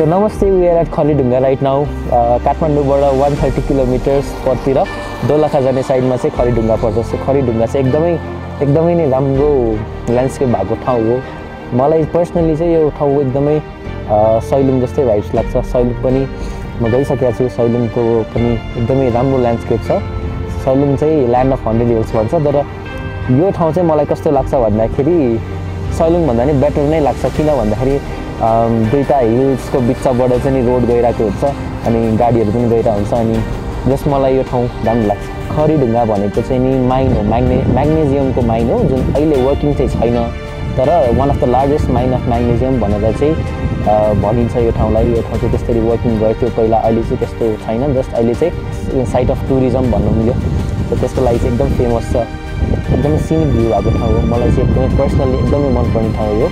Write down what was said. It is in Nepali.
So namaste, we are at Khalidunga right now. काठमाडौँबाट 130 किलोमिटर्स परतिर दोलखा जाने साइडमा चाहिँ खरिडुङ्गा पर्छ। सो खरिडुङ्गा चाहिँ एकदमै नै राम्रो ल्यान्डस्केप भएको ठाउँ हो। मलाई पर्सनली चाहिँ यो ठाउँ एकदमै सैलुङ जस्तै भाइब्स लाग्छ। सैलुङ पनि म गइसकेको छु। सैलुङको पनि एकदमै राम्रो ल्यान्डस्केप छ। सैलुङ चाहिँ ल्यान्ड अफ 100 हिल्स भन्छ, तर यो ठाउँ चाहिँ मलाई कस्तो लाग्छ भन्दाखेरि सैलुङ भन्दा नि बेटर नै लाग्छ। किन भन्दाखेरि दुईटा हिल्सको बिचबाट चाहिँ नि रोड गइरहेको हुन्छ अनि गाडीहरू पनि गइरहेको हुन्छ अनि जस मलाई यो ठाउँ राम्रो लाग्छ। खरिडुङ्गा भनेको चाहिँ नि माइन हो, म्याग्नेजियमको माइन हो, जुन अहिले वर्किङ चाहिँ छैन, तर one of the largest mine of magnesium भनेर चाहिँ भनिन्छ यो ठाउँलाई। यो ठाउँ चाहिँ त्यसरी वर्किङ गर्थ्यो पहिला, अहिले चाहिँ त्यस्तो छैन। जस्ट अहिले चाहिँ साइट अफ टुरिज्म भन्नु मिल्यो। त त्यसको लागि चाहिँ एकदम फेमस छ। एकदमै सिनिक भ्यू भएको ठाउँ हो। मलाई चाहिँ एकदमै पर्सनली एकदमै मनपर्ने ठाउँ हो।